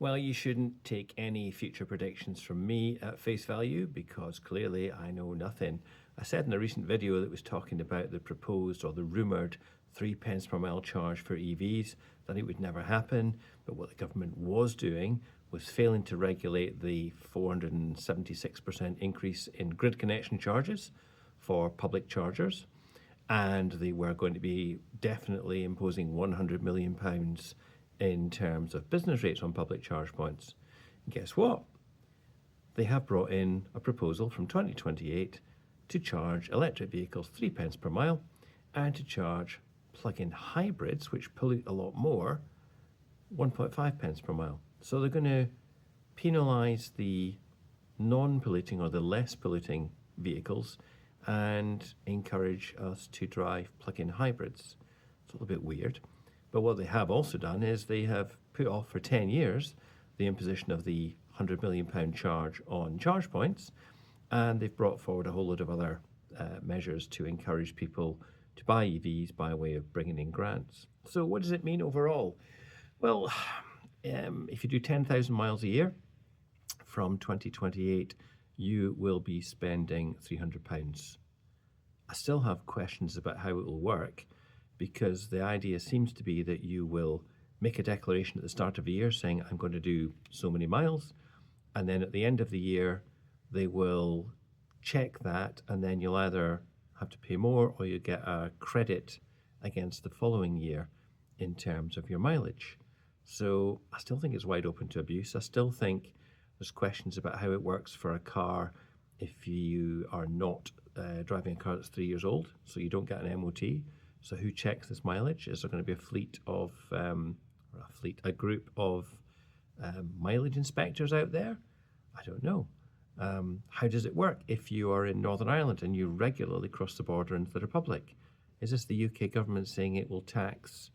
Well, you shouldn't take any future predictions from me at face value because clearly I know nothing. I said in a recent video that was talking about the proposed or the rumoured 3 pence per mile charge for EVs that it would never happen, but what the government was doing was failing to regulate the 476% increase in grid connection charges for public chargers, and they were going to be definitely imposing £100 million in terms of business rates on public charge points. And guess what? They have brought in a proposal from 2028 to charge electric vehicles 3 pence per mile and to charge plug-in hybrids, which pollute a lot more, 1.5 pence per mile. So they're going to penalise the non-polluting or the less polluting vehicles and encourage us to drive plug-in hybrids. It's a little bit weird. But what they have also done is they have put off for 10 years the imposition of the £100 million charge on charge points, and they've brought forward a whole load of other measures to encourage people to buy EVs by way of bringing in grants. So what does it mean overall? Well, if you do 10,000 miles a year from 2028, you will be spending £300. I still have questions about how it will work, because the idea seems to be that you will make a declaration at the start of the year saying, I'm going to do so many miles, and then at the end of the year, they will check that, and then you'll either have to pay more or you get a credit against the following year in terms of your mileage. So I still think it's wide open to abuse. I still think there's questions about how it works for a car if you are not driving a car that's 3 years old, so you don't get an MOT. So who checks this mileage? Is there going to be a group of mileage inspectors out there? I don't know. How does it work if you are in Northern Ireland and you regularly cross the border into the Republic? Is this the UK government saying it will tax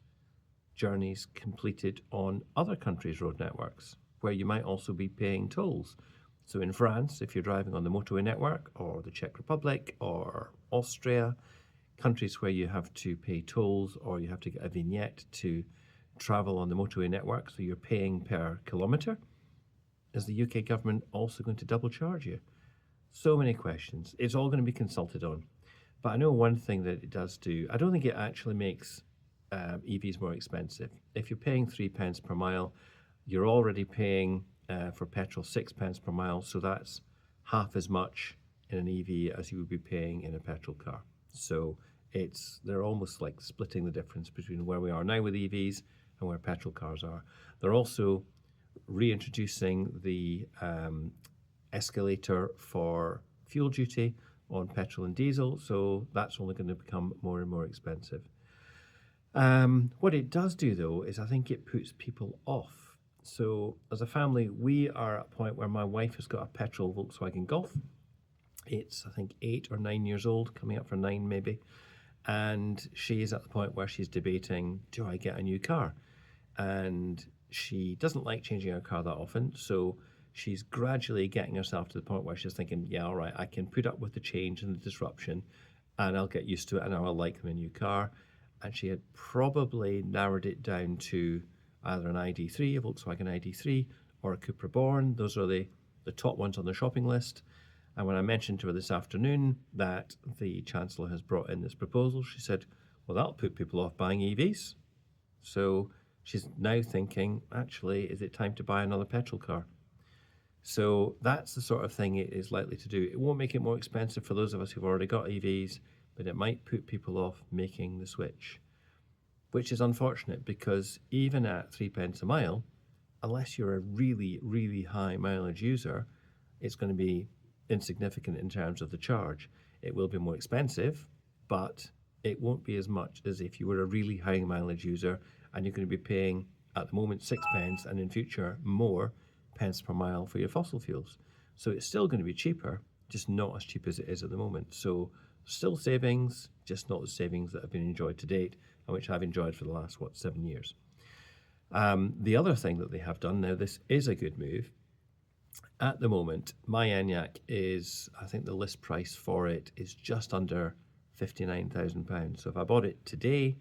journeys completed on other countries' road networks, where you might also be paying tolls? So in France, if you're driving on the motorway network, or the Czech Republic, or Austria, countries where you have to pay tolls or you have to get a vignette to travel on the motorway network, so you're paying per kilometre, is the UK government also going to double charge you? So many questions. It's all going to be consulted on. But I know one thing that it does do, I don't think it actually makes EVs more expensive. If you're paying 3 pence per mile, you're already paying for petrol 6 pence per mile, so that's half as much in an EV as you would be paying in a petrol car. So they're almost like splitting the difference between where we are now with EVs and where petrol cars are. They're also reintroducing the escalator for fuel duty on petrol and diesel, so that's only going to become more and more expensive. What it does do, though, is I think it puts people off. So as a family, we are at a point where my wife has got a petrol Volkswagen Golf. It's, I think, 8 or 9 years old, coming up for 9 maybe. And she's at the point where she's debating, do I get a new car? And she doesn't like changing her car that often. So she's gradually getting herself to the point where she's thinking, yeah, all right, I can put up with the change and the disruption and I'll get used to it and I'll like my new car. And she had probably narrowed it down to either an ID3, a Volkswagen ID3, or a Cupra Born. Those are the top ones on the shopping list. And when I mentioned to her this afternoon that the Chancellor has brought in this proposal, she said, well, that'll put people off buying EVs. So she's now thinking, actually, is it time to buy another petrol car? So that's the sort of thing it is likely to do. It won't make it more expensive for those of us who've already got EVs, but it might put people off making the switch, which is unfortunate because even at 3 pence a mile, unless you're a really, really high mileage user, it's going to be insignificant in terms of the charge. It will be more expensive, but it won't be as much as if you were a really high mileage user and you're going to be paying at the moment 6 pence and in future more pence per mile for your fossil fuels. So it's still going to be cheaper, just not as cheap as it is at the moment. So still savings, just not the savings that have been enjoyed to date and which I've enjoyed for the last, 7 years. The other thing that they have done, now this is a good move. At the moment, my Enyaq is, I think the list price for it is just under £59,000. So if I bought it today,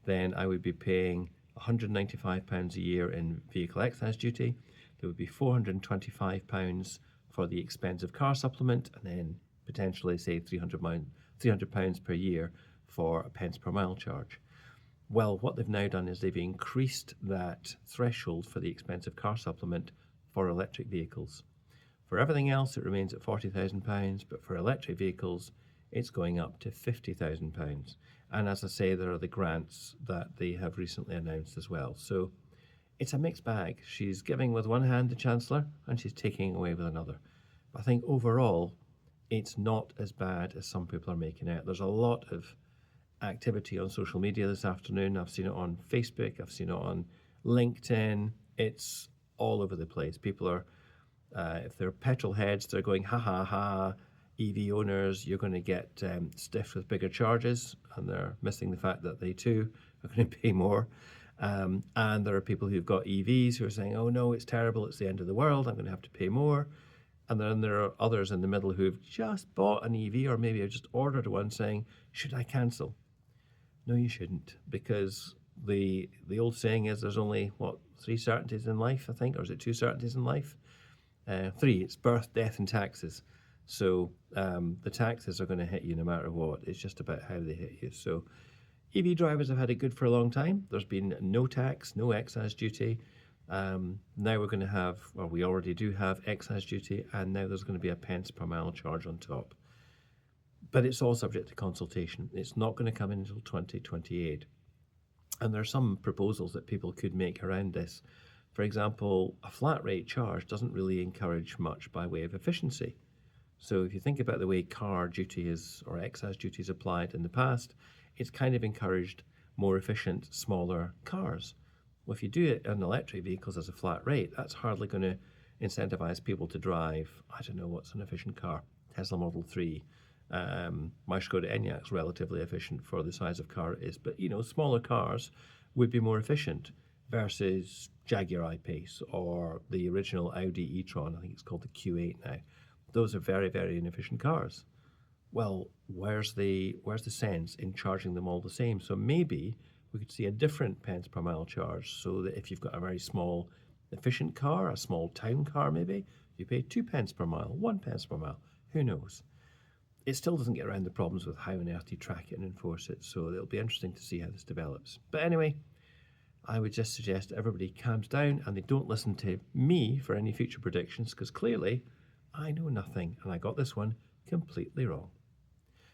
then I would be paying £195 a year in vehicle excise duty, there would be £425 for the expensive car supplement, and then potentially, say, £300 per year for a pence per mile charge. Well, what they've now done is they've increased that threshold for the expensive car supplement for electric vehicles. For everything else, it remains at £40,000, but for electric vehicles, it's going up to £50,000. And as I say, there are the grants that they have recently announced as well. So it's a mixed bag. She's giving with one hand, the Chancellor, and she's taking away with another. But I think overall, it's not as bad as some people are making out. There's a lot of activity on social media this afternoon. I've seen it on Facebook. I've seen it on LinkedIn. It's all over the place. People are, if they're petrol heads, they're going, ha ha ha, EV owners, you're going to get stiffed with bigger charges, and they're missing the fact that they too are going to pay more. And there are people who've got EVs who are saying, oh no, it's terrible, it's the end of the world, I'm going to have to pay more. And then there are others in the middle who've just bought an EV or maybe have just ordered one saying, should I cancel? No, you shouldn't, because the old saying is there's only, three certainties in life, I think, or is it two certainties in life? Three, it's birth, death, and taxes. So the taxes are going to hit you no matter what. It's just about how they hit you. So EV drivers have had it good for a long time. There's been no tax, no excise duty. Now we're going to have, well, we already do have excise duty, and now there's going to be a pence per mile charge on top. But it's all subject to consultation. It's not going to come in until 2028. And there are some proposals that people could make around this. For example, a flat rate charge doesn't really encourage much by way of efficiency. So if you think about the way car duty is, or excise duty is applied in the past, it's kind of encouraged more efficient, smaller cars. Well, if you do it on electric vehicles as a flat rate, that's hardly going to incentivize people to drive, I don't know, what's an efficient car? Tesla Model 3. My Skoda Enyaq is relatively efficient for the size of car it is, but smaller cars would be more efficient versus Jaguar I-Pace or the original Audi e-tron. I think it's called the Q8 now. Those are very, very inefficient cars. Well, where's the sense in charging them all the same? So maybe we could see a different pence per mile charge, so that if you've got a very small efficient car, a small town car maybe, you pay 2 pence per mile, 1 pence per mile, who knows? It still doesn't get around the problems with how on earth you track it and enforce it, so it'll be interesting to see how this develops. But anyway, I would just suggest everybody calms down and they don't listen to me for any future predictions, because clearly I know nothing and I got this one completely wrong.